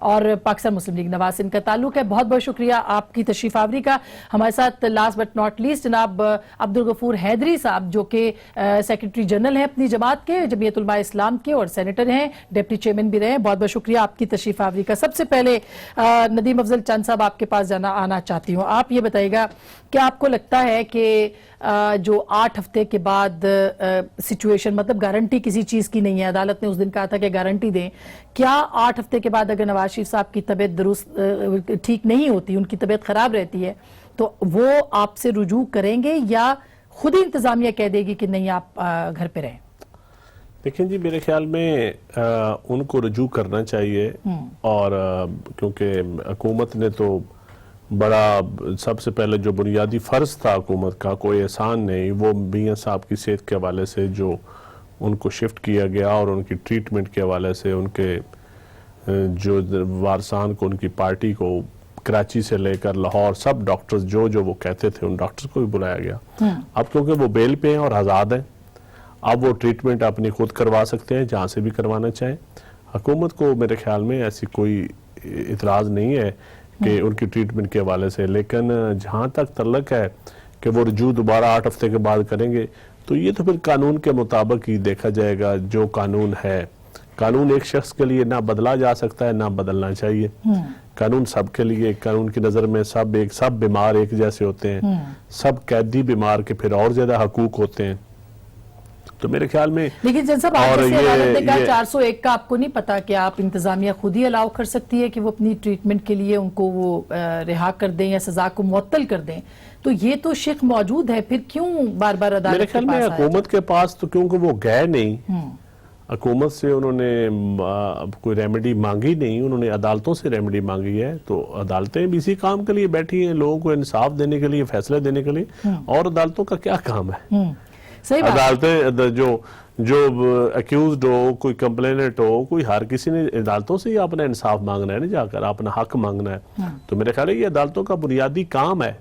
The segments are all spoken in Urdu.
اور پاکستان مسلم لیگ نواز ان کا تعلق ہے. بہت بہت شکریہ آپ کی تشریف آوری کا. ہمارے ساتھ لاسٹ بٹ ناٹ لیسٹ جناب عبدالغفور حیدری صاحب جو کہ سیکرٹری جنرل ہیں اپنی جماعت کے, جمعیت علماء اسلام کے, اور سینیٹر ہیں, ڈپٹی چیئرمین بھی رہے ہیں. بہت بہت شکریہ آپ کی تشریف آوری کا. سب سے پہلے ندیم افضل چند صاحب آپ کے پاس آنا چاہتی ہوں. آپ یہ بتائیے گا کیا آپ کو لگتا ہے کہ جو 8 ہفتے کے بعد سچویشن, مطلب گارنٹی کسی چیز کی نہیں ہے, عدالت نے اس دن کہا تھا کہ گارنٹی دیں, کیا 8 ہفتے کے بعد اگر نواز شریف صاحب کی طبیعت درست ٹھیک نہیں ہوتی, ان کی طبیعت خراب رہتی ہے, تو وہ آپ سے رجوع کریں گے یا خود ہی انتظامیہ کہہ دے گی کہ نہیں آپ گھر پہ رہیں؟ دیکھیں جی, میرے خیال میں ان کو رجوع کرنا چاہیے, اور کیونکہ حکومت نے تو بڑا سب سے پہلے جو بنیادی فرض تھا حکومت کا, کوئی احسان نہیں, وہ میاں صاحب کی صحت کے حوالے سے جو ان کو شفٹ کیا گیا اور ان کی ٹریٹمنٹ کے حوالے سے ان کے جو وارثان کو, ان کی پارٹی کو کراچی سے لے کر لاہور سب ڈاکٹرز جو وہ کہتے تھے ان ڈاکٹرز کو بھی بلایا گیا. اب کیونکہ وہ بیل پہ ہیں اور آزاد ہیں, اب وہ ٹریٹمنٹ اپنی خود کروا سکتے ہیں جہاں سے بھی کروانا چاہیں. حکومت کو میرے خیال میں ایسی کوئی اعتراض نہیں ہے کہ ان کی ٹریٹمنٹ کے حوالے سے, لیکن جہاں تک تعلق ہے کہ وہ رجوع دوبارہ 8 ہفتے کے بعد کریں گے, تو یہ تو پھر قانون کے مطابق ہی دیکھا جائے گا. جو قانون ہے, قانون ایک شخص کے لیے نہ بدلا جا سکتا ہے نہ بدلنا چاہیے. قانون سب کے لیے, قانون کی نظر میں سب بیمار ایک جیسے ہوتے ہیں, سب قیدی بیمار کے پھر اور زیادہ حقوق ہوتے ہیں. تو میرے خیال میں لیکن جن صاحب آپ جیسے عدالت نے کہا 401 کا آپ کو نہیں پتا کہ آپ انتظامیہ خود ہی الاؤ کر سکتی ہے کہ وہ اپنی ٹریٹمنٹ کے لیے ان کو وہ رہا کر دیں یا سزا کو معطل کر دیں, تو یہ تو شق موجود ہے, پھر کیوں بار بار عدالت میرے خیال میں حکومت کے پاس تو کیونکہ وہ گئے نہیں, حکومت سے انہوں نے کوئی ریمیڈی مانگی نہیں, انہوں نے عدالتوں سے ریمیڈی مانگی ہے. تو عدالتیں بھی اسی کام کے لیے بیٹھی ہیں, لوگوں کو انصاف دینے کے لیے, فیصلے دینے کے لیے, اور عدالتوں کا کیا کام ہے؟ عدالتیں جو ایکیوزڈ ہو, کوئی کمپلینٹ ہو, کوئی ہر کسی نے عدالتوں سے ہی اپنا انصاف مانگنا ہے, نہیں جا کر اپنا حق مانگنا ہے. تو میرے خیال ہے یہ عدالتوں کا بنیادی کام ہے.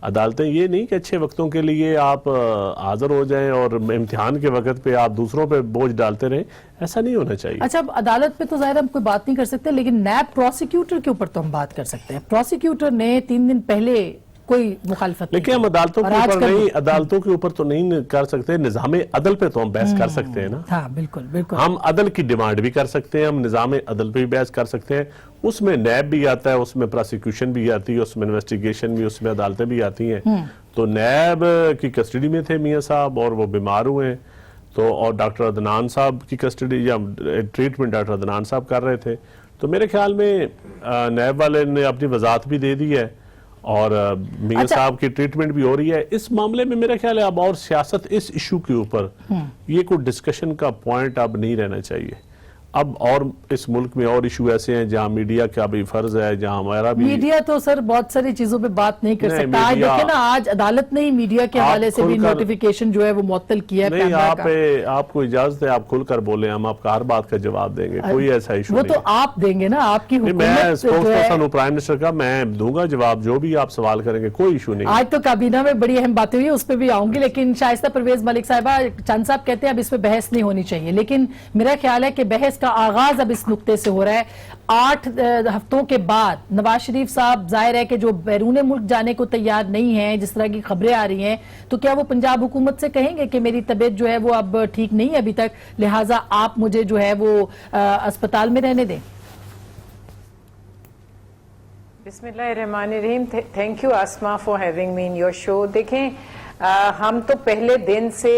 عدالتیں یہ نہیں کہ اچھے وقتوں کے لیے آپ حاضر ہو جائیں اور امتحان کے وقت پہ آپ دوسروں پہ بوجھ ڈالتے رہیں, ایسا نہیں ہونا چاہیے. اچھا, اب عدالت پہ تو ظاہر ہم کوئی بات نہیں کر سکتے, لیکن نیب پروسیکیوٹر کے اوپر تو ہم بات کر سکتے ہیں. پروسیکیوٹر نے 3 دن پہلے کوئی مخالفت نہیں, لیکن ہم عدالتوں کے اوپر تو نہیں کر سکتے, نظام عدل پہ تو ہم بحث کر سکتے ہیں نا. ہاں بالکل بالکل, ہم عدل کی ڈیمانڈ بھی کر سکتے ہیں, ہم نظام عدل پہ بھی بحث کر سکتے ہیں. اس میں نیب بھی آتا ہے, اس میں پروسیکیوشن بھی آتی ہے, اس میں انویسٹیگیشن بھی, اس میں عدالتیں بھی آتی ہیں. تو نیب کی کسٹڈی میں تھے میاں صاحب اور وہ بیمار ہوئے ہیں, تو اور ڈاکٹر عدنان صاحب کی کسٹڈی یا ٹریٹمنٹ ڈاکٹر عدنان صاحب کر رہے تھے. تو میرے خیال میں نیب والے نے اپنی وضاحت بھی دے دی ہے, اور میاں صاحب کی ٹریٹمنٹ بھی ہو رہی ہے. اس معاملے میں میرا خیال ہے اب اور سیاست اس ایشو کے اوپر یہ کوئی ڈسکشن کا پوائنٹ اب نہیں رہنا چاہیے. اب اور اس ملک میں اور ایشو ایسے ہیں جہاں میڈیا کا بھی فرض ہے, جہاں ہمارا بھی میڈیا تو سر بہت ساری چیزوں پہ بات نہیں کر سکتا. آج دیکھیں نا, آج عدالت نے میڈیا کے حوالے سے بھی نوٹیفیکیشن جو ہے وہ معطل کیا ہے. نہیں, آپ کو اجازت ہے, آپ کھل کر بولیں, ہم آپ کا ہر بات کا جواب دیں گے, کوئی ایسا ایشو نہیں. وہ تو آپ دیں گے نا, آپ کی حکومت. میں اسپوکس پرسن ہوں پرائم منسٹر کا, میں دوں گا جواب, جو بھی آپ سوال کریں گے, کوئی ایشو نہیں. آج تو کابینہ میں بڑی اہم باتیں ہوئی, اس پہ بھی آؤں گی, لیکن شائستہ پرویز ملک صاحبہ, چند صاحب کہتے ہیں اب اس پہ بحث نہیں ہونی چاہیے, لیکن میرا خیال ہے کہ بحث کا آغاز اب اس نقطے سے ہو رہا ہے. 8 ہفتوں کے بعد نواز شریف صاحب ظاہر ہے کہ جو بیرون ملک جانے کو تیار نہیں ہیں, جس طرح کی خبریں آ رہی ہیں, تو کیا وہ پنجاب حکومت سے کہیں گے کہ میری طبیعت جو ہے وہ اب ٹھیک نہیں ہے ابھی تک, لہٰذا آپ مجھے جو ہے وہ اسپتال میں رہنے دیں؟ بسم اللہ الرحمن الرحیم. Thank you Asma for having me in your show. دیکھیں, ہم تو پہلے دن سے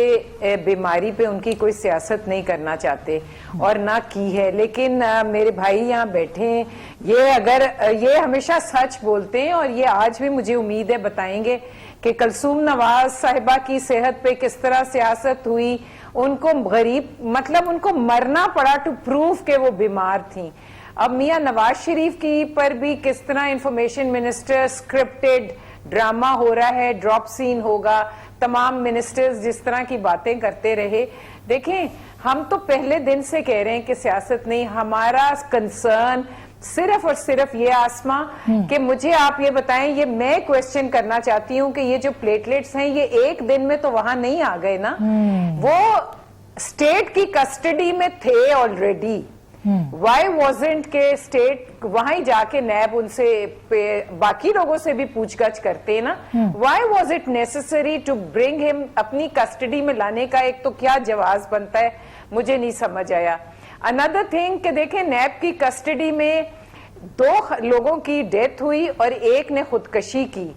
بیماری پہ ان کی کوئی سیاست نہیں کرنا چاہتے اور نہ کی ہے, لیکن میرے بھائی یہاں بیٹھے ہیں, یہ ہمیشہ سچ بولتے ہیں, اور یہ آج بھی مجھے امید ہے بتائیں گے کہ کلثوم نواز صاحبہ کی صحت پہ کس طرح سیاست ہوئی. ان کو مطلب ان کو مرنا پڑا ٹو پروف کہ وہ بیمار تھیں. اب میاں نواز شریف کی پر بھی کس طرح انفارمیشن منسٹر سکرپٹڈ ڈرامہ ہو رہا ہے, ڈراپ سین ہوگا, تمام منسٹرز جس طرح کی باتیں کرتے رہے. دیکھیں, ہم تو پہلے دن سے کہہ رہے ہیں کہ سیاست نہیں, ہمارا کنسرن صرف اور صرف یہ آسما کہ مجھے آپ یہ بتائیں, یہ میں کویسچن کرنا چاہتی ہوں کہ یہ جو پلیٹلیٹس ہیں یہ ایک دن میں تو وہاں نہیں آ گئے نا, وہ اسٹیٹ کی کسٹڈی میں تھے آلریڈی. وائی وازنٹ کے اسٹیٹ وہیں جا کے نیب ان سے باقی لوگوں سے بھی پوچھ گچھ کرتے نا, why was it necessary to bring him اپنی کسٹڈی میں لانے کا ایک تو کیا جواز بنتا ہے, مجھے نہیں سمجھ آیا. اندر تھنگ کہ دیکھیں نیب کی کسٹڈی میں 2 لوگوں کی ڈیتھ ہوئی اور ایک نے خودکشی کی.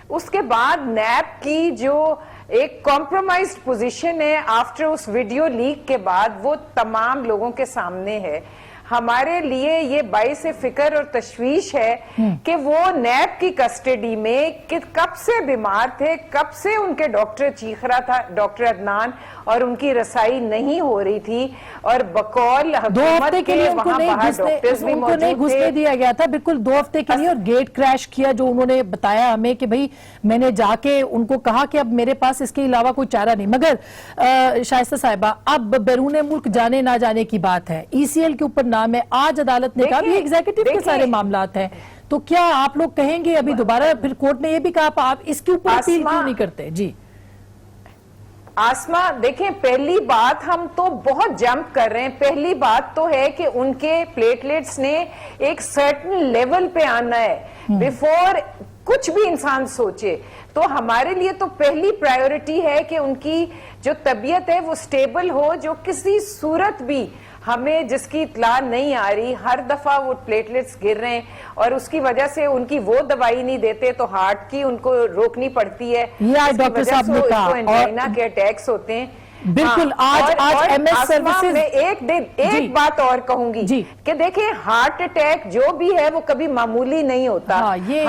اس کے بعد نیب کی جو ایک کمپرومائزڈ پوزیشن ہے آفٹر اس ویڈیو لیک کے بعد, وہ تمام لوگوں کے سامنے ہے. ہمارے لیے یہ باعث فکر اور تشویش ہے کہ وہ نیب کی کسٹڈی میں کب سے بیمار تھے, کب سے ان کے ڈاکٹر چیخ رہا تھا, ڈاکٹر عدنان, اور ان کی رسائی نہیں ہو رہی تھی, اور بقول 2 ہفتے کے لیے ان کو نہیں گھسنے دیا گیا تھا, بالکل 2 ہفتے کے لیے, اور گیٹ کریش کیا, جو انہوں نے بتایا ہمیں کہ بھئی میں نے جا کے ان کو کہا کہ اب میرے پاس اس کے علاوہ کوئی چارہ نہیں. مگر شائستہ صاحبہ, اب بیرون ملک جانے نہ جانے کی بات ہے, ای سی ایل کے اوپر نام ہے, آج عدالت نے کہا بھی ایگزیکٹو کے سارے معاملات ہیں, تو کیا آپ لوگ کہیں گے ابھی دوبارہ, پھر کورٹ نے یہ بھی کہا آپ اس کے اوپر اپیل کیوں نہیں کرتے؟ جی آسما, دیکھیں پہلی بات ہم تو بہت جمپ کر رہے ہیں. پہلی بات تو ہے کہ ان کے پلیٹلیٹس نے ایک سرٹن لیول پہ آنا ہے بیفور کچھ بھی انسان سوچے. تو ہمارے لیے تو پہلی پرائیورٹی ہے کہ ان کی جو طبیعت ہے وہ سٹیبل ہو, جو کسی صورت بھی ہمیں جس کی اطلاع نہیں آ رہی, ہر دفعہ وہ پلیٹلیٹس گر رہے ہیں اور اس کی وجہ سے ان کی وہ دوائی نہیں دیتے تو ہارٹ کی ان کو روکنی پڑتی ہے, ڈاکٹر صاحب نے کہا انجائنا کے اٹیکس ہوتے ہیں. بالکل. آج ایم ایس سروسز میں ایک بات اور کہوں گی کہ دیکھیں ہارٹ اٹیک جو بھی ہے وہ کبھی معمولی نہیں ہوتا.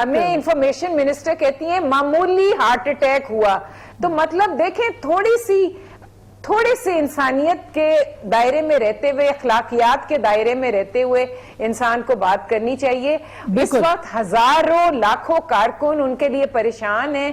ہمیں انفارمیشن منسٹر کہتی ہیں معمولی ہارٹ اٹیک ہوا, تو مطلب دیکھیں تھوڑے سے انسانیت کے دائرے میں رہتے ہوئے, اخلاقیات کے دائرے میں رہتے ہوئے انسان کو بات کرنی چاہیے. اس وقت ہزاروں لاکھوں کارکن ان کے لیے پریشان ہیں,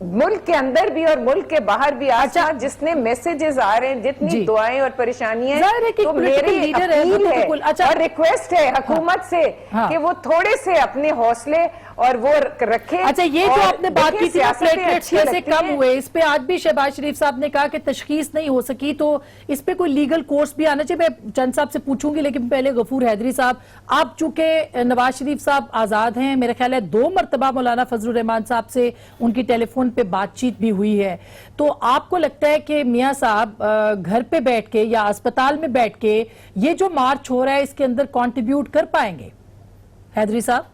ملک کے اندر بھی اور ملک کے باہر بھی. آج جس نے میسیجز آ رہے ہیں, جتنی دعائیں اور پریشانیاں ہیں, تو میری اپیل ہے اور ریکویسٹ ہے حکومت سے کہ وہ تھوڑے سے اپنے حوصلے اور وہ رکھے. اچھا, یہ جو آپ نے بات کی تھی پلیٹلیٹس کیسے کم ہوئے, اس پہ آج بھی شہباز شریف صاحب نے کہا کہ تشخیص نہیں ہو سکی, تو اس پہ کوئی لیگل کورس بھی آنا چاہیے. میں چند صاحب سے پوچھوں گی, لیکن پہلے غفور حیدری صاحب, آپ چونکہ نواز شریف صاحب آزاد ہیں, میرے خیال ہے 2 مرتبہ مولانا فضل الرحمان صاحب سے ان کی ٹیلی فون پہ بات چیت بھی ہوئی ہے, تو آپ کو لگتا ہے کہ میاں صاحب گھر پہ بیٹھ کے یا اسپتال میں بیٹھ کے یہ جو مارچ ہو رہا ہے اس کے اندر کنٹریبیوٹ کر پائیں گے؟ حیدری صاحب.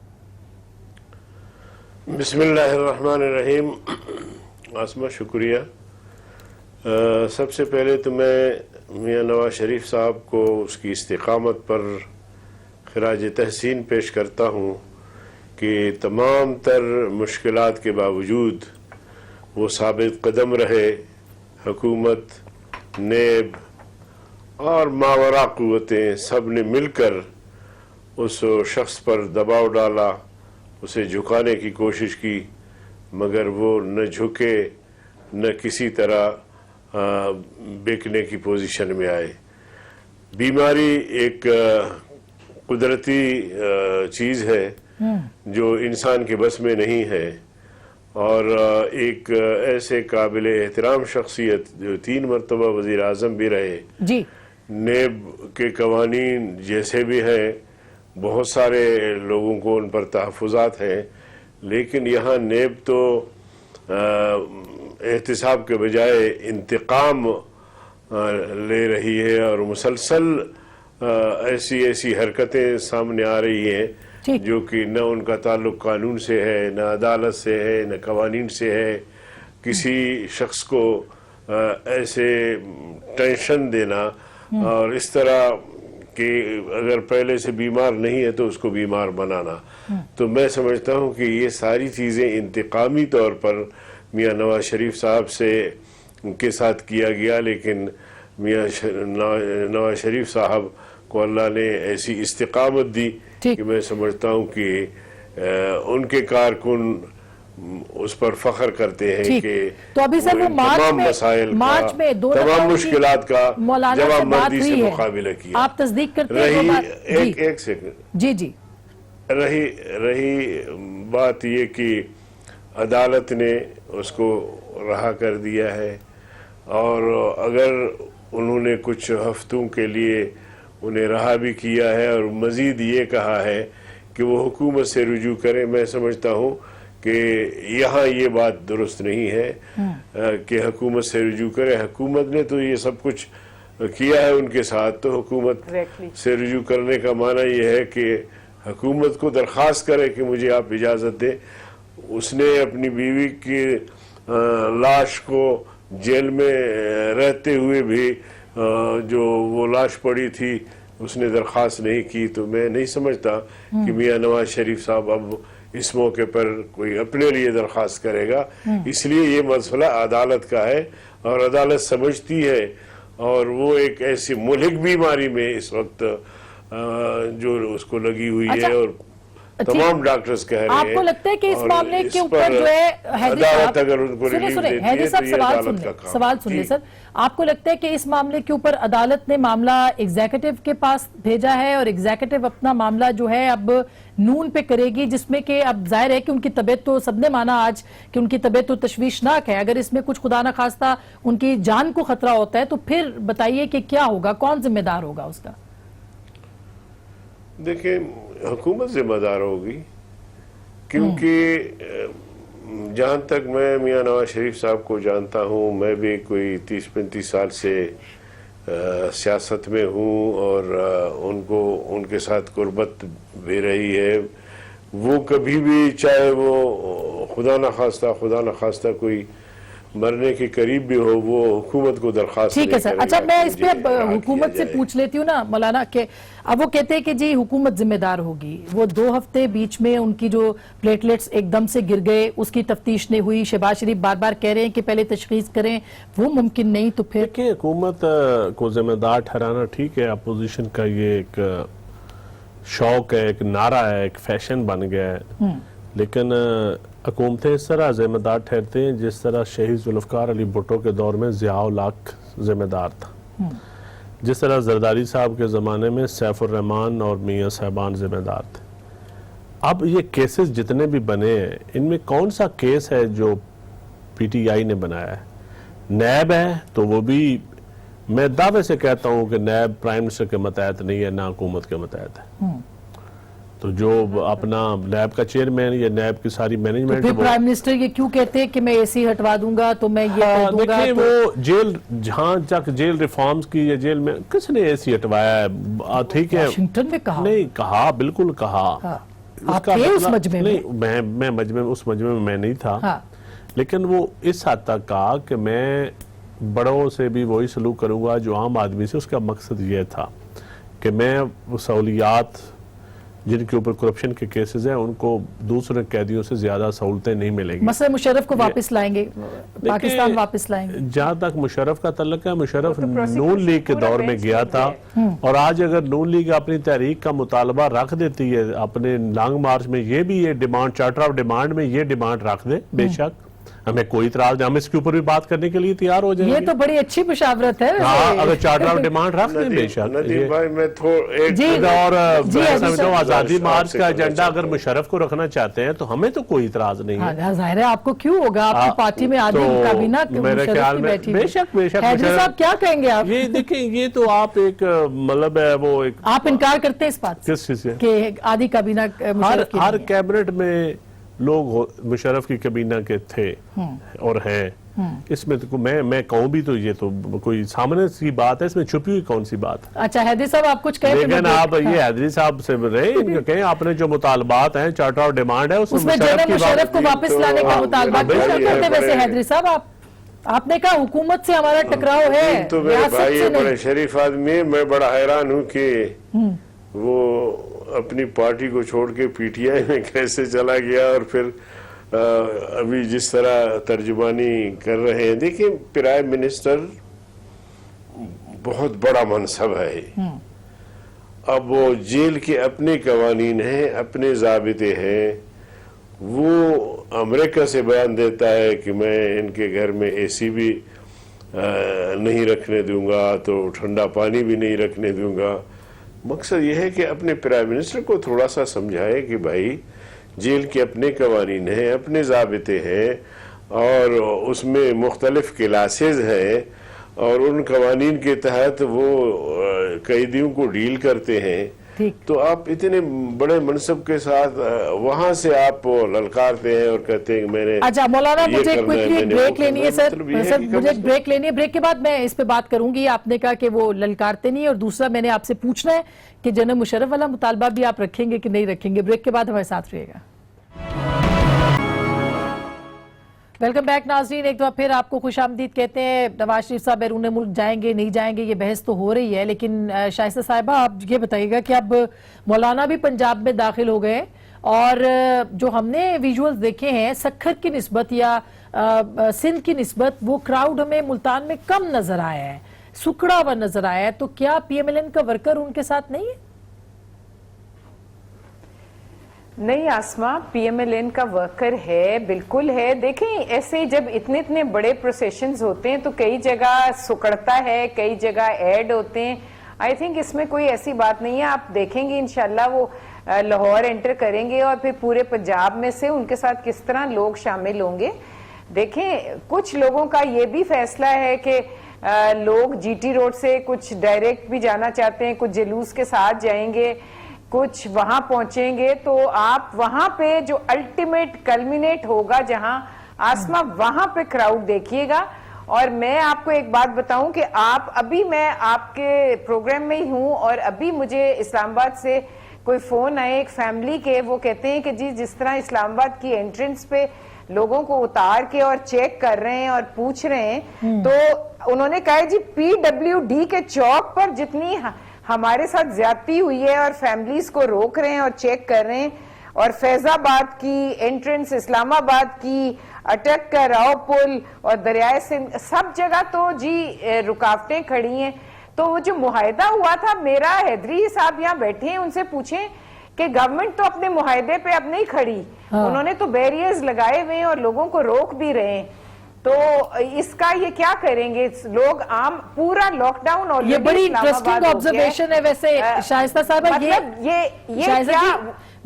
بسم اللہ الرحمن الرحیم. عاصمہ شکریہ. سب سے پہلے تو میں میاں نواز شریف صاحب کو اس کی استقامت پر خراج تحسین پیش کرتا ہوں کہ تمام تر مشکلات کے باوجود وہ ثابت قدم رہے. حکومت, نیب اور ماورا قوتیں سب نے مل کر اس شخص پر دباؤ ڈالا, اسے جھکانے کی کوشش کی, مگر وہ نہ جھکے نہ کسی طرح بیکنے کی پوزیشن میں آئے. بیماری ایک قدرتی چیز ہے جو انسان کے بس میں نہیں ہے, اور ایک ایسے قابل احترام شخصیت جو 3 مرتبہ وزیر اعظم بھی رہے, نیب کے قوانین جیسے بھی ہیں, بہت سارے لوگوں کو ان پر تحفظات ہیں, لیکن یہاں نیب تو احتساب کے بجائے انتقام لے رہی ہے, اور مسلسل ایسی حرکتیں سامنے آ رہی ہیں جو کہ نہ ان کا تعلق قانون سے ہے, نہ عدالت سے ہے, نہ قوانین سے ہے. کسی شخص کو ایسے ٹینشن دینا اور اس طرح کہ اگر پہلے سے بیمار نہیں ہے تو اس کو بیمار بنانا, تو میں سمجھتا ہوں کہ یہ ساری چیزیں انتقامی طور پر میاں نواز شریف صاحب کے ساتھ کیا گیا. لیکن میاں نواز شریف صاحب کو اللہ نے ایسی استقامت دی کہ میں سمجھتا ہوں کہ ان کے کارکن اس پر فخر کرتے ہیں کہ تمام مسائل کا, تمام مشکلات کا جواب مردی سے مقابلہ کیا. آپ تصدیق کرتے ہیں؟ ایک سیکنڈ. جی. رہی بات یہ کہ عدالت نے اس کو رہا کر دیا ہے, اور اگر انہوں نے کچھ ہفتوں کے لیے انہیں رہا بھی کیا ہے اور مزید یہ کہا ہے کہ وہ حکومت سے رجوع کریں. میں سمجھتا ہوں کہ یہاں یہ بات درست نہیں ہے کہ حکومت سے رجوع کرے. حکومت نے تو یہ سب کچھ کیا ہے ان کے ساتھ, تو حکومت سے رجوع کرنے کا معنی یہ ہے کہ حکومت کو درخواست کرے کہ مجھے آپ اجازت دیں. اس نے اپنی بیوی کی لاش کو جیل میں رہتے ہوئے بھی جو وہ لاش پڑی تھی اس نے درخواست نہیں کی. تو میں نہیں سمجھتا کہ میاں نواز شریف صاحب اب اس موقع پر کوئی اپنے لیے درخواست کرے گا. اس لیے یہ مسئلہ عدالت کا ہے اور عدالت سمجھتی ہے, اور وہ ایک ایسی مہلک بیماری میں اس وقت جو اس کو لگی ہوئی ہے اور تمام ڈاکٹرز کہہ رہے ہیں. آپ کو لگتا ہے کہ اس معاملے کے اوپر جو ہے عدالت اگر ان کو ریلیف دیتی ہے تو یہ عدالت کا کام. سوال سن لیں سر, آپ کو لگتا ہے کہ اس معاملے کے اوپر عدالت نے معاملہ ایگزیکٹو کے پاس بھیجا ہے اور ایگزیکٹو اپنا معاملہ جو ہے اب نون پہ کرے گی, جس میں کہ اب ظاہر ہے کہ ان کی طبیعت تو سب نے مانا آج کہ ان کی طبیعت تو تشویشناک ہے, اگر اس میں کچھ خدا نہ خواستہ ان کی جان کو خطرہ ہوتا ہے تو پھر بتائیے کہ کیا ہوگا, کون ذمہ دار ہوگا اس کا؟ دیکھیں حکومت ذمہ دار ہوگی, کیونکہ جہاں تک میں میاں نواز شریف صاحب کو جانتا ہوں, میں بھی کوئی 30-35 سال سے سیاست میں ہوں اور ان کے ساتھ قربت بھی رہی ہے. وہ کبھی بھی چاہے وہ خدا نخواستہ کوئی مرنے کے قریب بھی ہو, وہ حکومت کو درخواست ٹھیک ہے سر. اچھا میں اس پہ اب حکومت سے پوچھ لیتی ہوں نا مولانا, کہ اب وہ کہتے ہیں کہ جی حکومت ذمہ دار ہوگی. وہ 2 ہفتے بیچ میں ان کی جو پلیٹلیٹس ایک دم سے گر گئے, اس کی تفتیش نہیں ہوئی. شہباز شریف بار بار کہہ رہے ہیں کہ پہلے تشخیص کریں, وہ ممکن نہیں, تو پھر کہ حکومت کو ذمہ دار ٹھہرانا ٹھیک ہے. اپوزیشن کا یہ ایک شوق ہے, ایک نعرہ ہے, ایک فیشن بن گیا ہے, لیکن حکومتیں اس طرح ذمہ دار ٹھہرتے ہیں جس طرح شہید ذوالفقار علی بھٹو کے دور میں ضیاء الحق ذمہ دار تھا, جس طرح زرداری صاحب کے زمانے میں سیف الرحمان اور میاں صاحبان ذمہ دار تھے. اب یہ کیسز جتنے بھی بنے ہیں, ان میں کون سا کیس ہے جو پی ٹی آئی نے بنایا ہے؟ نیب ہے تو وہ بھی میں دعوے سے کہتا ہوں کہ نیب پرائم منسٹر کے متحد نہیں ہے, نہ حکومت کے متحد ہے. تو جو اپنا نیب کا چیئرمین یا نیب کی ساری مینجمنٹ, پھر پرائم منسٹر یہ کیوں کہتے ہیں کہ میں اے سی ہٹوا دوں گا تو میں یہ کر دوں گا؟ دیکھیں وہ جیل, جہاں تک جیل ریفارمز کی یا جیل میں کس نے اے سی ہٹوایا ہے؟ ٹھیک ہے, واشنگٹن میں کہا نہیں کہا, بالکل کہا. آپ تھے اس مجمع میں؟ نہیں, میں مجمع اس مجمع میں نہیں تھا, لیکن وہ اس حد تک کہا کہ میں بڑوں سے بھی وہی سلوک کروں گا جو عام آدمی سے. اس کا مقصد یہ تھا کہ میں سہولیات جن کے اوپر کرپشن کے کیسز ہیں ان کو دوسرے قیدیوں سے زیادہ سہولتیں نہیں ملیں گی. مثلا مشرف کو واپس لائیں گے, پاکستان واپس لائیں گے. جہاں تک مشرف کا تعلق ہے, مشرف نون لیگ کے دور میں گیا تھا, اور آج اگر نون لیگ اپنی تحریک کا مطالبہ رکھ دیتی ہے اپنے لانگ مارچ میں, یہ بھی یہ ڈیمانڈ, چارٹر آف ڈیمانڈ میں یہ ڈیمانڈ رکھ دے, بے شک ہمیں کوئی اعتراض نہیں, ہم اس کے اوپر بھی بات کرنے کے لیے تیار ہو جائیں گے. یہ تو بڑی اچھی مشاورت ہے. اگر چارٹر آف ڈیمانڈ رکھ دیں بے شک. ندیم بھائی میں اور میں سمجھتا ہوں آزادی مارچ کا ایجنڈا اگر مشرف کو رکھنا چاہتے ہیں تو ہمیں تو کوئی اطراض نہیں ہے. ظاہر ہے آپ کو کیوں ہوگا, آپ کی پارٹی میں آدھی کابینہ میرے خیال میں بے شک حیدری صاحب کیا کہیں گے آپ؟ یہ دیکھیں یہ تو آپ ایک مطلب ہے وہ ایک, آپ انکار کرتے ہیں اس بات کس چیز سے کہ آدھی کابینہ مشرف کی؟ ہر کیبنٹ میں لوگ مشرف کی کابینہ کے تھے اور ہیں. اس میں تو میں کہوں بھی تو یہ تو کوئی سامنے سی بات ہے, اس میں چھپی ہوئی کون سی بات ہے؟ اچھا حیدری صاحب آپ کچھ کہیں, لیکن آپ یہ حیدری صاحب سے رہے ان کو کہیں آپ نے جو مطالبات ہیں چارٹر آف ڈیمانڈ ہے اس میں جنرل مشرف کو واپس لانے کا مطالبہ کیوں کرتے ویسے حیدری صاحب؟ آپ نے کہا حکومت سے ہمارا ٹکراؤ ہے, تو میرے بھائی بڑے شریف آدمی ہے, میں بڑا حیران ہوں کہ وہ اپنی پارٹی کو چھوڑ کے پی ٹی آئی میں کیسے چلا گیا, اور پھر ابھی جس طرح ترجمانی کر رہے ہیں. دیکھیں پرائم منسٹر بہت بڑا منصب ہے. اب وہ جیل کے اپنے قوانین ہیں, اپنے ضابطے ہیں. وہ امریکہ سے بیان دیتا ہے کہ میں ان کے گھر میں اے سی بھی نہیں رکھنے دوں گا, تو ٹھنڈا پانی بھی نہیں رکھنے دوں گا. مقصد یہ ہے کہ اپنے پرائم منسٹر کو تھوڑا سا سمجھائے کہ بھائی جیل کے اپنے قوانین ہیں, اپنے ضابطے ہیں, اور اس میں مختلف کلاسز ہیں, اور ان قوانین کے تحت وہ قیدیوں کو ڈیل کرتے ہیں ٹھیک. تو آپ اتنے بڑے منصب کے ساتھ وہاں سے آپ للکارتے ہیں اور کہتے ہیں کہ میں نے اچھا مولانا یہ مجھے کرنا ہے، کوئکلی میں نے بریک وہ لینی ہے کرنا سر. مطلب یہ ہے سر کہ مجھے کم از بریک لینی ہے, بریک کے بعد میں اس پہ بات کروں گی. آپ نے کہا کہ وہ للکارتے نہیں, اور دوسرا میں نے آپ سے پوچھنا ہے کہ جنرل مشرف والا مطالبہ بھی آپ رکھیں گے کہ نہیں رکھیں گے. بریک کے بعد ہمارے ساتھ رہیے گا. ویلکم بیک ناظرین, ایک دفعہ پھر آپ کو خوش آمدید کہتے ہیں. نواز شریف صاحب بیرون ملک جائیں گے نہیں جائیں گے یہ بحث تو ہو رہی ہے, لیکن شائستہ صاحبہ آپ یہ بتائیے گا کہ اب مولانا بھی پنجاب میں داخل ہو گئے, اور جو ہم نے ویژولز دیکھے ہیں سکھر کی نسبت یا سندھ کی نسبت وہ کراؤڈ ہمیں ملتان میں کم نظر آیا ہے, سکڑا ہوا نظر آیا ہے. تو کیا پی ایم ایل این کا ورکر ان کے ساتھ نہیں ہے؟ نہیں آسما, پی ایم ایل این کا ورکر ہے, بالکل ہے. دیکھیں ایسے جب اتنے بڑے پروسیشنز ہوتے ہیں تو کئی جگہ سکڑتا ہے, کئی جگہ ایڈ ہوتے ہیں. آئی تھنک اس میں کوئی ایسی بات نہیں ہے. آپ دیکھیں گے انشاءاللہ وہ لاہور انٹر کریں گے اور پھر پورے پنجاب میں سے ان کے ساتھ کس طرح لوگ شامل ہوں گے. دیکھیں کچھ لوگوں کا یہ بھی فیصلہ ہے کہ لوگ جی ٹی روڈ سے کچھ ڈائریکٹ بھی جانا چاہتے ہیں, کچھ جلوس کے ساتھ جائیں گے, کچھ وہاں پہنچیں گے. تو آپ وہاں پہ جو الٹیمیٹ کلمینیٹ ہوگا جہاں آسما, وہاں پہ کراؤڈ دیکھیے گا. اور میں آپ کو ایک بات بتاؤں کہ ابھی میں آپ کے پروگرام میں ہی ہوں, اور ابھی مجھے اسلام آباد سے کوئی فون آئے ایک فیملی کے, وہ کہتے ہیں کہ جی جس طرح اسلام آباد کی انٹرنس پہ لوگوں کو اتار کے اور چیک کر رہے ہیں اور پوچھ رہے ہیں, تو انہوں نے کہا جی پی ڈبلیو ڈی کے چوک پر جتنی ہمارے ساتھ زیادتی ہوئی ہے اور فیملیز کو روک رہے ہیں اور چیک کر رہے ہیں, اور فیض آباد کی انٹرنس, اسلام آباد کی, اٹک کا راؤ پل اور دریائے سندھ, سب جگہ تو جی رکاوٹیں کھڑی ہیں. تو وہ جو معاہدہ ہوا تھا, میرا حیدری صاحب یہاں بیٹھے ہیں, ان سے پوچھیں کہ گورنمنٹ تو اپنے معاہدے پہ اب نہیں کھڑی, انہوں نے تو بیریئرز لگائے ہوئے ہیں اور لوگوں کو روک بھی رہے ہیں. تو اس کا یہ کیا کریں گے لوگ عام, پورا لاک ڈاؤن. اور یہ بڑی انٹرسٹنگ آبزرویشن ہے ویسے شائستہ صاحبہ, مطلب یہ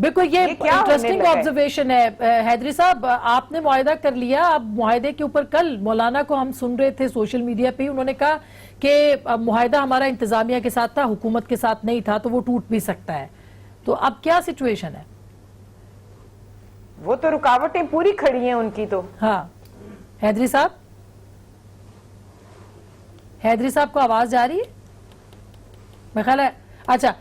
بالکل یہ انٹرسٹنگ آبزرویشن ہے. حیدری صاحب آپ نے معاہدہ کر لیا, اب معاہدے کے اوپر کل مولانا کو ہم سن رہے تھے سوشل میڈیا پہ, انہوں نے کہا کہ معاہدہ ہمارا انتظامیہ کے ساتھ تھا, حکومت کے ساتھ نہیں تھا, تو وہ ٹوٹ بھی سکتا ہے. تو اب کیا سچویشن ہے؟ وہ تو رکاوٹیں پوری کھڑی ہیں ان کی. تو ہاں حیدری صاحب, حیدری صاحب کو آواز جا رہی ہے میں خیال ہے؟ اچھا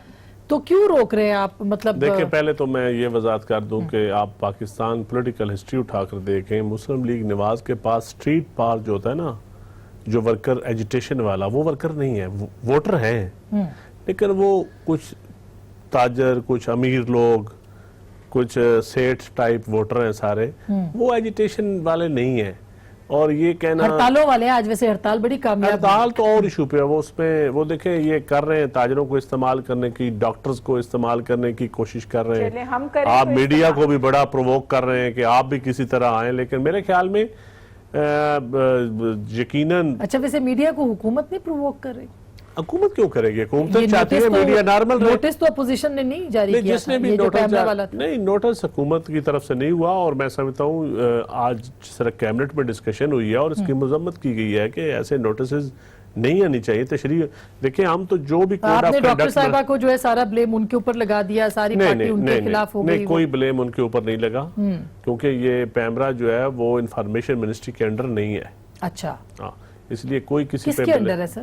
تو کیوں روک رہے ہیں آپ؟ مطلب دیکھیں پہلے تو میں یہ وضاحت کر دوں کہ آپ پاکستان پولیٹیکل ہسٹری اٹھا کر دیکھیں, مسلم لیگ نواز کے پاس سٹریٹ پار جو ہوتا ہے نا, جو ورکر ایجیٹیشن والا, وہ ورکر نہیں ہے, ووٹر ہیں, لیکن وہ کچھ تاجر, کچھ امیر لوگ, کچھ سیٹ ٹائپ ووٹر ہیں سارے, وہ ایجیٹیشن والے نہیں ہیں. اور یہ کہنا ہڑتالوں والے ہیں, آج ویسے ہڑتال بڑی کامیاب, ہڑتال تو اور ایشو پہ ہے, وہ اس میں وہ دیکھیں یہ کر رہے ہیں, تاجروں کو استعمال کرنے کی, ڈاکٹرز کو استعمال کرنے کی کوشش کر رہے ہیں, آپ میڈیا کو بھی بڑا پرووک کر رہے ہیں کہ آپ بھی کسی طرح آئیں. لیکن میرے خیال میں یقیناً اچھا ویسے میڈیا کو حکومت نہیں پرووک کر رہی؟ حکومت کیوں کرے گی؟ حکومت چاہتی ہے میڈیا نارمل رہے. نوٹس تو اپوزیشن نے نہیں جاری کیا, جس نے بھی نوٹس حکومت کی طرف سے نہیں ہوا, اور میں سمجھتا ہوں آج جس طرح کیبنٹ میں ڈسکشن ہوئی ہے اور اس کی مذمت کی گئی ہے کہ ایسے نوٹسز نہیں آنی چاہیے. تشریح دیکھیں, ہم تو جو بھی آپ نے ڈاکٹر صاحبہ کو جو ہے سارا بلیم ان کے اوپر لگا دیا, ساری پارٹی ان کے خلاف ہو گئی. نہیں, کوئی بلیم ان کے اوپر نہیں لگا, کیونکہ یہ پیمرا جو ہے وہ انفارمیشن منسٹری کے انڈر نہیں ہے. اچھا, اس لیے کوئی کسی کس کے انڈر ہے سر؟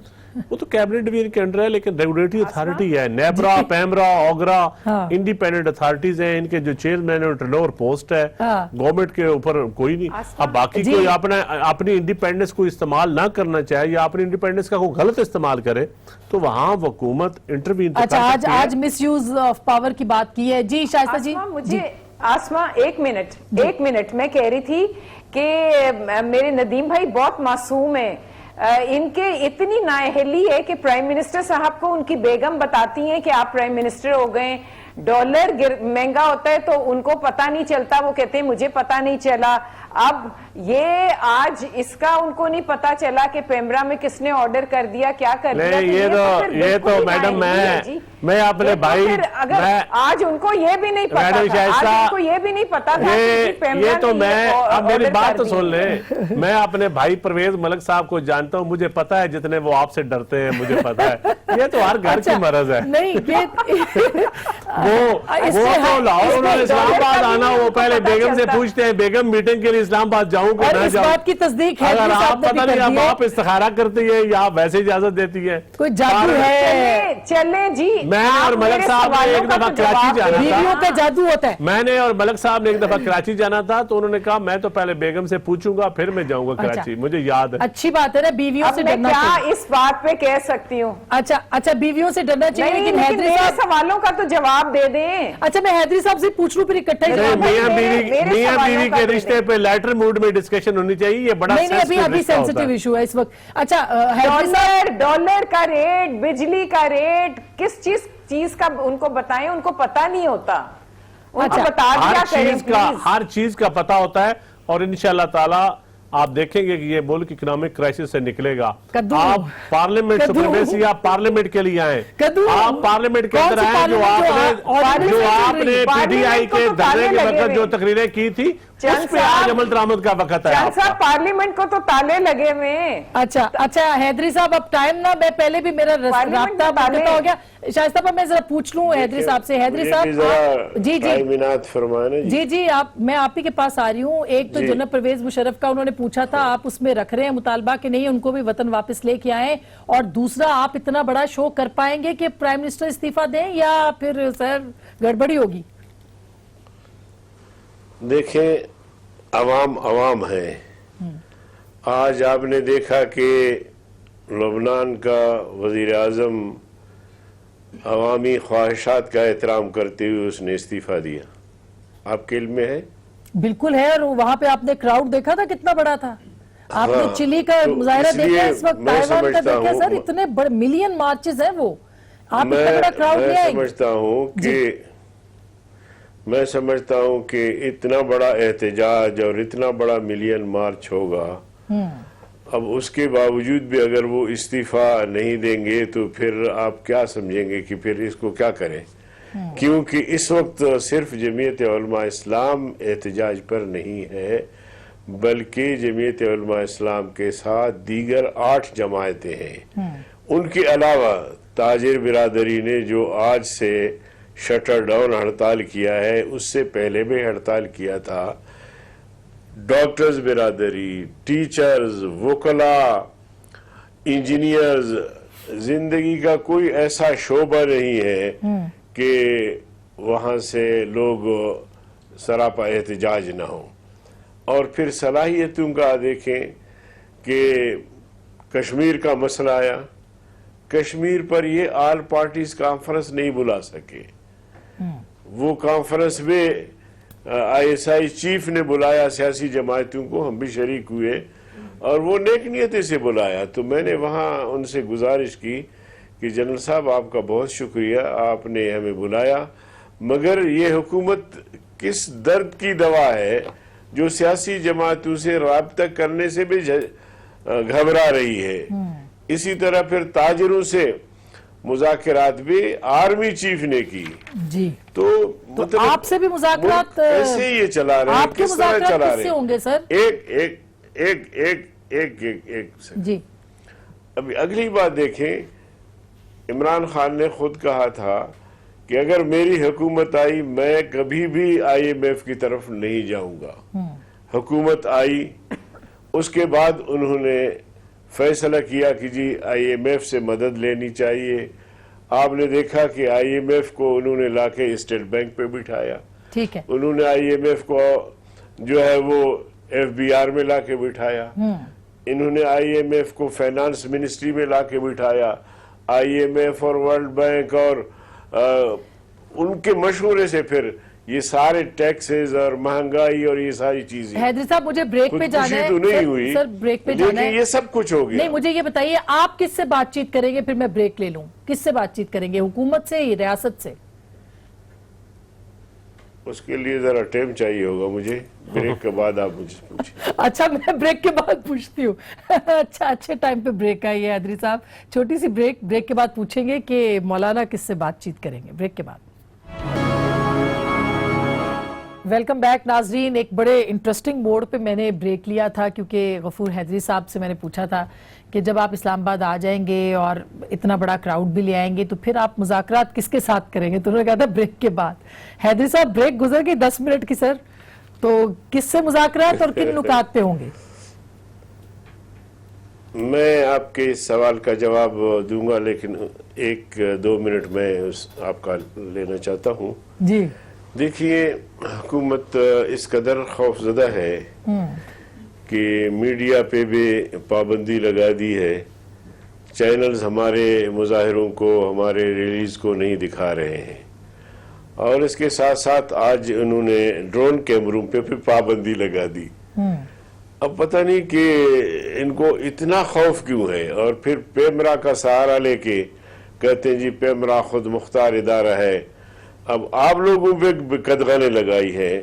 وہ تو کیبنٹ ڈویژن کے انڈر ہے, لیکن ریگولیٹری اتھارٹی ہے. نیپرا, پیمرا, اوگرا انڈیپینڈنٹ اتھارٹیز ہیں, ان کے جو چیئرمین اور ٹرنور پوسٹ ہے, گورنمنٹ کے اوپر کوئی نہیں. اب باقی کوئی اپنی انڈیپینڈنس کو استعمال نہ کرنا چاہے یا اپنی انڈیپینڈنس کا کوئی غلط استعمال کرے تو وہاں حکومت انٹروین کر سکتی ہے. آج مس یوز آف پاور کی بات کی ہے. جی شائستہ جی. مجھے آسما ایک منٹ میں کہہ رہی تھی کہ میرے ندیم بھائی بہت معصوم ہیں, ان کے اتنی نااہلی ہے کہ پرائم منسٹر صاحب کو ان کی بیگم بتاتی ہیں کہ آپ پرائم منسٹر ہو گئے, ڈالر مہنگا ہوتا ہے تو ان کو پتہ نہیں چلتا, وہ کہتے ہیں مجھے پتہ نہیں چلا, اب یہ آج اس کا ان کو نہیں پتا چلا کہ پیمرا میں کس نے آرڈر کر دیا, کیا کر دیا. یہ تو میڈم میں اپنے بھائی, اگر آج ان کو یہ بھی نہیں پتا تھا, آج ان کو یہ بھی نہیں پتا تھا یہ تو میں, اب میری بات تو سن لیں, میں اپنے بھائی پرویز ملک صاحب کو جانتا ہوں, مجھے پتا ہے جتنے وہ آپ سے ڈرتے ہیں مجھے پتا ہے, یہ تو ہر گھر کی مرض ہے. نہیں وہ تو لاہور انہوں نے اسلام آباد آنا, وہ پہلے بیگم سے پوچھتے ہیں بیگم میٹنگ کے لیے اسلام آباد جاؤں کہ نہ جاؤں. بات کی تصدیق ہے, اگر آپ پتہ نہیں اب آپ استخارہ کرتی ہے یا آپ ویسے اجازت دیتی ہے, کوئی جادو ہے. چلیں جی, میں نے اور ملک صاحب نے ایک دفعہ کراچی جانا تھا, بیویوں پہ جادو ہوتا ہے. میں نے اور ملک صاحب نے ایک دفعہ کراچی جانا تھا تو انہوں نے کہا میں تو پہلے بیگم سے پوچھوں گا پھر میں جاؤں گا کراچی, مجھے یاد ہے. اچھی بات ہے نا, بیویوں سے ڈرنا کیا چاہیے. اس بات پہ کہہ سکتی ہوں. اچھا بیویوں سے ڈرنا چاہیے, لیکن حیدری میرے صاحب, سوالوں کا تو جواب دے دیں. اچھا میں حیدری صاحب سے پوچھ لوں پھر اکٹھا ہی. میاں بیوی کے رشتے پہ لیٹر موڈ میں ڈسکشن ہونی چاہیے, یہ بڑا ابھی سینسٹیو ایشو ہے اس وقت. اچھا ڈالر کا ریٹ, بجلی کا ریٹ, کس چیز کا ان کو بتائیں, ان کو پتا نہیں ہوتا. ان کو بتا دیا کریں, ہر چیز کا پتا ہوتا ہے, اور انشاءاللہ تعالی آپ دیکھیں گے کہ یہ ملک اکنامک کرائسس سے نکلے گا. آپ پارلیمنٹ سپریمیسی, آپ پارلیمنٹ کے لیے آئیں, آپ پارلیمنٹ کے اندر آئیں, جو آپ نے پی ڈی آئی کے دھرنے کے وقت جو تقریریں کی تھی اس پہ آج عمل درآمد کا وقت ہے. پارلیمنٹ کو تو تالے لگے ہوئے. اچھا حیدری صاحب اب ٹائم نہ, میں پہلے بھی میرا رابطہ ہو گیا. شائستہ پر میں ذرا پوچھ لوں حیدری صاحب سے. حیدری صاحب جی میں آپ ہی کے پاس آ رہی ہوں. ایک تو جنرل پرویز مشرف کا انہوں نے پوچھا تھا, آپ اس میں رکھ رہے ہیں مطالبہ کہ نہیں ان کو بھی وطن واپس لے کے آئیں, اور دوسرا آپ اتنا بڑا شو کر پائیں گے کہ پرائم منسٹر استعفیٰ دیں یا پھر سر گڑبڑی ہوگی؟ دیکھیں عوام ہے. آج آپ نے دیکھا کہ لبنان کا وزیر اعظم عوامی خواہشات کا احترام کرتے ہوئے اس نے استعفیٰ دیا, آپ کے علم میں ہے؟ بالکل ہے, اور وہاں پہ آپ نے کراؤڈ دیکھا تھا کتنا بڑا تھا. آپ نے چلی کا مظاہرہ دیکھا, اس وقت تائیوان کا دیکھا, سر اتنے بڑے ملین مارچز ہیں وہ, آپ اتنا بڑا کراؤڈ لے آئیں. میں سمجھتا ہوں کہ اتنا بڑا احتجاج اور اتنا بڑا ملین مارچ ہوگا, اب اس کے باوجود بھی اگر وہ استعفیٰ نہیں دیں گے تو پھر آپ کیا سمجھیں گے کہ پھر اس کو کیا کریں. کیونکہ اس وقت صرف جمعیت علماء اسلام احتجاج پر نہیں ہے, بلکہ جمعیت علماء اسلام کے ساتھ دیگر 8 جماعتیں ہیں. ان کے علاوہ تاجر برادری نے جو آج سے شٹر ڈاؤن ہڑتال کیا ہے, اس سے پہلے بھی ہڑتال کیا تھا. ڈاکٹرز برادری, ٹیچرز, وکلاء, انجینئرز, زندگی کا کوئی ایسا شعبہ نہیں ہے کہ وہاں سے لوگ سراپا احتجاج نہ ہوں. اور پھر صلاحیتوں کا دیکھیں کہ کشمیر کا مسئلہ آیا, کشمیر پر یہ آل پارٹیز کانفرنس نہیں بلا سکے. وہ کانفرنس میں آئی ایس آئی چیف نے بلایا سیاسی جماعتوں کو, ہم بھی شریک ہوئے, اور وہ نیک نیتی سے بلایا. تو میں نے وہاں ان سے گزارش کی کہ جنرل صاحب آپ کا بہت شکریہ, آپ نے ہمیں بلایا, مگر یہ حکومت کس درد کی دوا ہے جو سیاسی جماعتوں سے رابطہ کرنے سے بھی گھبرا رہی ہے. اسی طرح پھر تاجروں سے مذاکرات بھی آرمی چیف نے کی. جی تو آپ سے بھی مذاکرات ایسے یہ چلا رہے ہیں, آپ کے مذاکرات کس سے ہوں گے سر؟ ایک جی ابھی اگلی بات دیکھیں, عمران خان نے خود کہا تھا کہ اگر میری حکومت آئی میں کبھی بھی آئی ایم ایف کی طرف نہیں جاؤں گا. حکومت آئی, اس کے بعد انہوں نے فیصلہ کیا کہ جی آئی ایم ایف سے مدد لینی چاہیے. آپ نے دیکھا کہ آئی ایم ایف کو انہوں نے لا کے اسٹیٹ بینک پہ بٹھایا, ٹھیک ہے, انہوں نے آئی ایم ایف کو جو ہے وہ ایف بی آر میں لا کے بٹھایا, انہوں نے آئی ایم ایف کو فائنانس منسٹری میں لا کے بٹھایا. آئی ایم ایف اور ورلڈ بینک اور ان کے مشورے سے پھر یہ سارے ٹیکسز اور مہنگائی اور یہ ساری چیزیں. حیدری صاحب مجھے بریک پہ جانا ہے, تو نہیں ہوئی, سر بریک پہ جانا ہے, یہ سب کچھ ہو گیا. نہیں مجھے یہ بتائیے آپ کس سے بات چیت کریں گے, پھر میں بریک لے لوں, کس سے بات چیت کریں گے, حکومت سے یا ریاست سے؟ اس کے لیے ذرا ٹائم چاہیے ہوگا مجھے. بریک کے بعد آپ مجھ سے پوچھیں. اچھا میں بریک کے بعد پوچھتی ہوں. اچھا اچھے ٹائم پہ بریک آئی ہے حیدری صاحب. چھوٹی سی بریک کے بعد پوچھیں گے کہ مولانا کس سے بات چیت کریں گے. بریک کے بعد. ویلکم بیک ناظرین. ایک بڑے انٹرسٹنگ موڈ پہ میں نے بریک لیا تھا کیونکہ غفور حیدری صاحب سے میں نے پوچھا تھا کہ جب آپ اسلام آباد آ جائیں گے اور اتنا بڑا کراؤڈ بھی لے آئیں گے تو پھر آپ مذاکرات کس کے ساتھ کریں گے, تو انہوں نے کہا تھا بریک کے بعد. حیدری صاحب بریک گزر گئی 10 منٹ کی سر, تو کس سے مذاکرات اور کن نکات پہ ہوں گے؟ میں آپ کے اس سوال کا جواب دوں گا لیکن 1-2 منٹ میں آپ کا لینا چاہتا ہوں. جی دیکھیے, حکومت اس قدر خوفزدہ ہے کہ میڈیا پہ بھی پابندی لگا دی ہے. چینلز ہمارے مظاہروں کو, ہمارے ریلیز کو نہیں دکھا رہے ہیں, اور اس کے ساتھ ساتھ آج انہوں نے ڈرون کیمروں پہ بھی پابندی لگا دی. اب پتہ نہیں کہ ان کو اتنا خوف کیوں ہے, اور پھر پیمرا کا سہارا لے کے کہتے ہیں جی پیمرا خود مختار ادارہ ہے. اب آپ لوگوں پہ قدغنیں لگائی ہے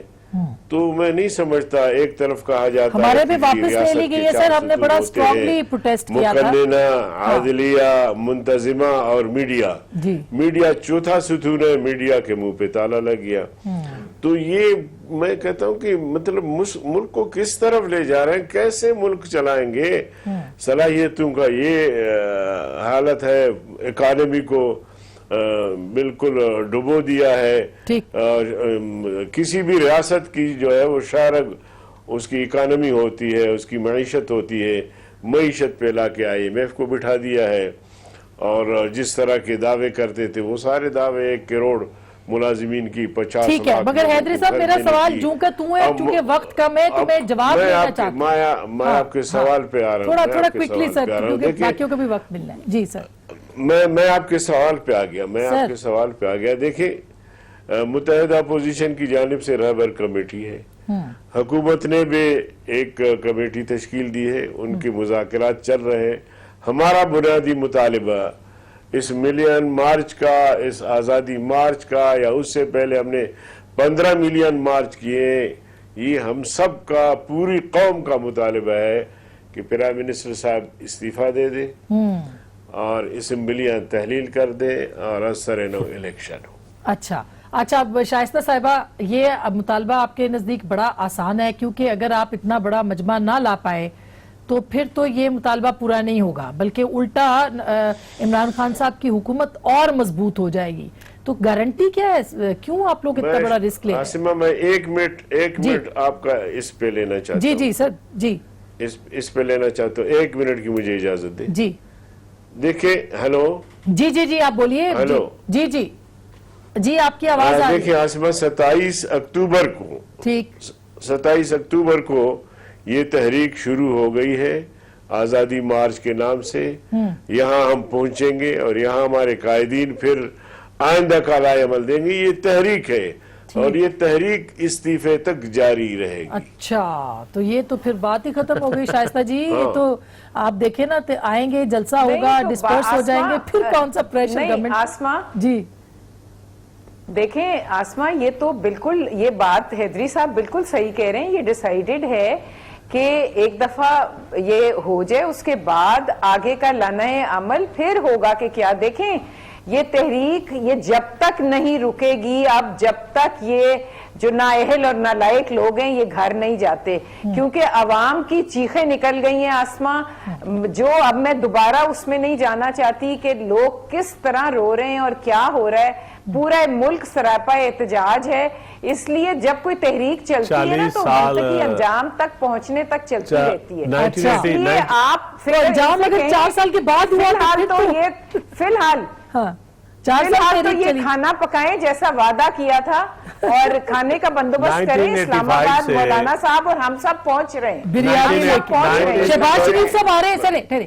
تو میں نہیں سمجھتا. ایک طرف کہا جاتا ہمارے ہے بھی واپس لے لی گئی ہے سر, ہم نے بڑا اسٹرانگلی پروٹیسٹ کیا تھا. مقننہ, عادلیہ, منتظمہ اور میڈیا. میڈیا چوتھا ستون ہے, میڈیا کے منہ پہ تالا لگ گیا. تو یہ میں کہتا ہوں کہ مطلب ملک کو کس طرف لے جا رہے ہیں, کیسے ملک چلائیں گے. صلاحیتوں کا یہ حالت ہے, اکانومی کو بالکل ڈبو دیا ہے. اور کسی بھی ریاست کی جو ہے وہ شارگ اس کی اکانومی ہوتی ہے, اس کی معیشت ہوتی ہے, معیشت پہ لا کے IMF کو بٹھا دیا ہے. اور جس طرح کے دعوے کرتے تھے وہ سارے دعوے 1 کروڑ ملازمین کی 50 لاکھ. ٹھیک ہے, مگر حیدری صاحب میرا سوال جو کہ تو ہے, چونکہ وقت کم ہے تو میں جواب دینا چاہتا ہوں. میں آپ کے سوال پہ آ رہا ہوں, تھوڑا کوئکلی سر, کیونکہ باقیوں کو بھی وقت ملنا ہے. جی سر. میں آپ کے سوال پہ آ گیا. دیکھیں, متحدہ اپوزیشن کی جانب سے رہبر کمیٹی ہے, حکومت نے بھی ایک کمیٹی تشکیل دی ہے, ان کے مذاکرات چل رہے ہیں. ہمارا بنیادی مطالبہ اس ملین مارچ کا, اس آزادی مارچ کا, یا اس سے پہلے ہم نے 15 ملین مارچ کیے, یہ ہم سب کا, پوری قوم کا مطالبہ ہے کہ پرائم منسٹر صاحب استعفیٰ دے دے اور اسمبلیاں تحلیل کر دے اور اثر نو الیکشن ہو. اچھا اب شائستہ صاحبہ, یہ مطالبہ آپ کے نزدیک بڑا آسان ہے, کیونکہ اگر آپ اتنا بڑا مجمع نہ لا پائے تو پھر تو یہ مطالبہ پورا نہیں ہوگا, بلکہ الٹا عمران خان صاحب کی حکومت اور مضبوط ہو جائے گی. تو گارنٹی کیا ہے, کیوں آپ لوگ اتنا بڑا رسک لے رہے ہیں؟ عاصمہ, میں 1 منٹ آپ کا اس پہ لینا چاہتا ہوں. جی سر, جی اس پہ لینا چاہتا ہوں. 1 منٹ کی مجھے اجازت دیں. جی دیکھیں, ہیلو. جی آپ بولیے. ہیلو. جی آپ کی آواز آ رہی ہے. دیکھیں عاصمہ, 27 اکتوبر کو, ٹھیک, 27 اکتوبر کو یہ تحریک شروع ہو گئی ہے آزادی مارچ کے نام سے. یہاں ہم پہنچیں گے اور یہاں ہمارے قائدین پھر آئندہ کا لائے عمل دیں گے. یہ تحریک ہے اور یہ تحریک استعفے تک جاری رہے گی. اچھا, تو یہ تو پھر بات ہی ختم ہو گئی شائستہ جی. یہ تو آپ دیکھیں نا, آئیں گے, جلسہ ہوگا, ڈسپرس ہو جائیں گے, پھر کون سا پریشر گورنمنٹ. آسما جی دیکھیں, آسما یہ تو بالکل, یہ بات حیدری صاحب بالکل صحیح کہہ رہے ہیں. یہ ڈیسائیڈڈ ہے کہ ایک دفعہ یہ ہو جائے, اس کے بعد آگے کا لائحہ عمل پھر ہوگا کہ کیا. دیکھیں, یہ تحریک یہ جب تک نہیں رکے گی, اب جب تک یہ جو نااہل اور نالائق لوگ ہیں یہ گھر نہیں جاتے, کیونکہ عوام کی چیخیں نکل گئی ہیں آسما, جو اب میں دوبارہ اس میں نہیں جانا چاہتی کہ لوگ کس طرح رو رہے ہیں اور کیا ہو رہا ہے. پورا ملک سراپا احتجاج ہے. اس لیے جب کوئی تحریک چلتی ہے نا تو منطقی انجام تک پہنچنے تک چلتی رہتی ہے. اس لیے آپ انجام اگر 4 سال کے بعد ہوا تو یہ فی الحال تو یہ کھانا پکائیں جیسا وعدہ کیا تھا, اور کھانے کا بندوبست کریں. اسلام آباد مولانا صاحب اور ہم سب پہنچ رہے ہیں, بریانی. شہباز شریف صاحب آ رہے ہیں,